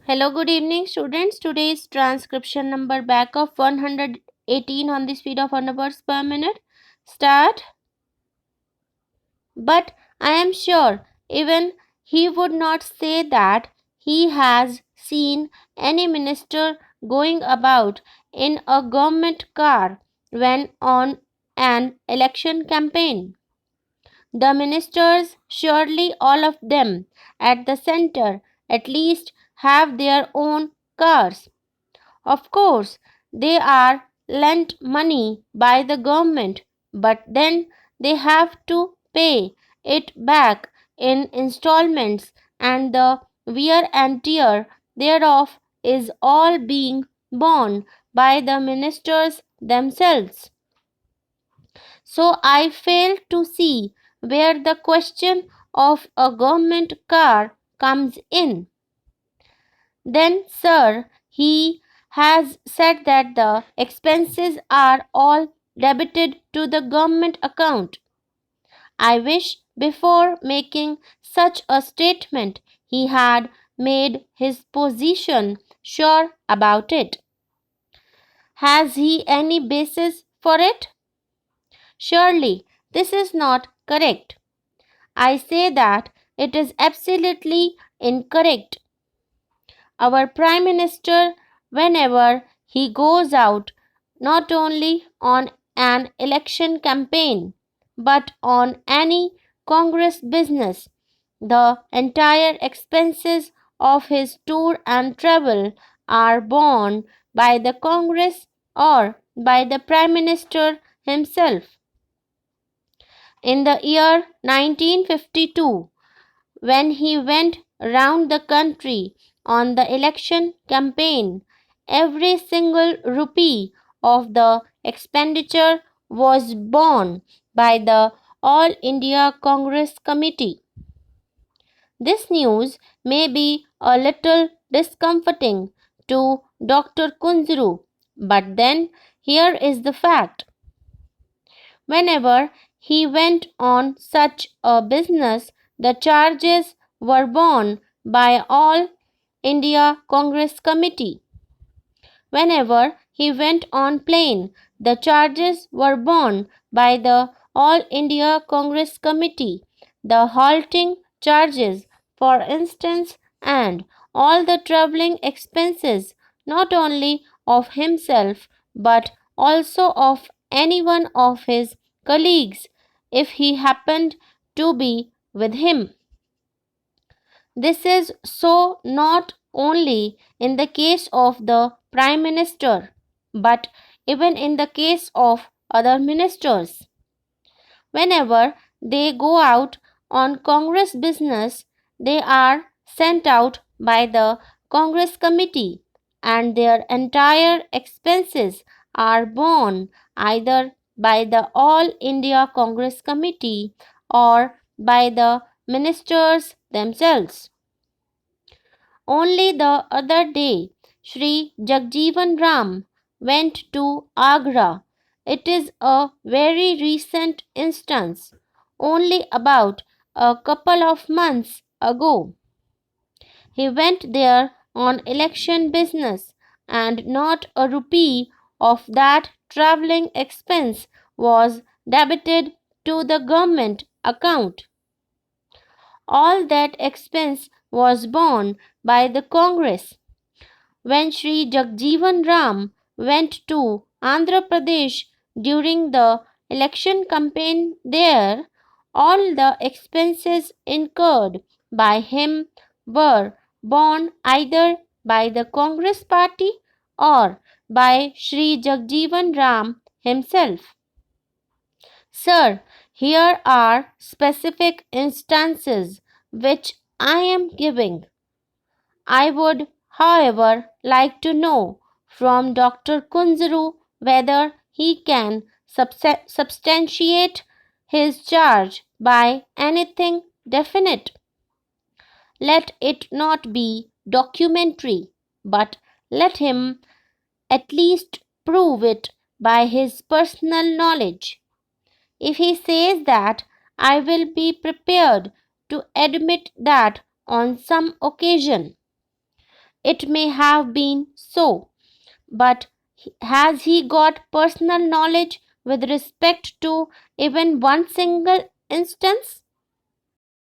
Hello, good evening, students. Today's transcription number back of 118 on the speed of 100 words per minute. Start. But I am sure even he would not say that he has seen any minister going about in a government car when on an election campaign. The ministers, surely all of them at the center, at least have their own cars. Of course, they are lent money by the government, but then they have to pay it back in installments, and the wear and tear thereof is all being borne by the ministers themselves. So I fail to see where the question of a government car comes in. Then, sir, he has said that the expenses are all debited to the government account. I wish before making such a statement he had made his position sure about it. Has he any basis for it? Surely this is not correct. I say that it is absolutely incorrect. Our Prime Minister, whenever he goes out, not only on an election campaign, but on any Congress business, the entire expenses of his tour and travel are borne by the Congress or by the Prime Minister himself. In the year 1952, when he went round the country on the election campaign, every single rupee of the expenditure was borne by the All India Congress Committee. This news may be a little discomforting to Dr. Kunzru, but then here is the fact. Whenever he went on such a business, the charges were borne by All India Congress Committee. Whenever he went on plane, the charges were borne by the All India Congress Committee. The halting charges, for instance, and all the travelling expenses, not only of himself but also of any one of his colleagues, if he happened to be with him. This is so not only in the case of the Prime Minister, but even in the case of other ministers. Whenever they go out on Congress business, they are sent out by the Congress committee, and their entire expenses are borne either by the All India Congress Committee or by the ministers themselves. Only the other day, Sri Jagjeevan Ram went to Agra. It is a very recent instance, only about a couple of months ago. He went there on election business, and not a rupee of that travelling expense was debited to the government account. All that expense was borne by the Congress. When Sri Jagjeevan Ram went to Andhra Pradesh during the election campaign there, all the expenses incurred by him were borne either by the Congress party or by Sri Jagjeevan Ram himself. Sir, here are specific instances which I am giving. I would, however, like to know from Dr. Kunzru whether he can substantiate his charge by anything definite. Let it not be documentary, but let him at least prove it by his personal knowledge. If he says that, I will be prepared to admit that on some occasion. it may have been so. But has he got personal knowledge with respect to even one single instance?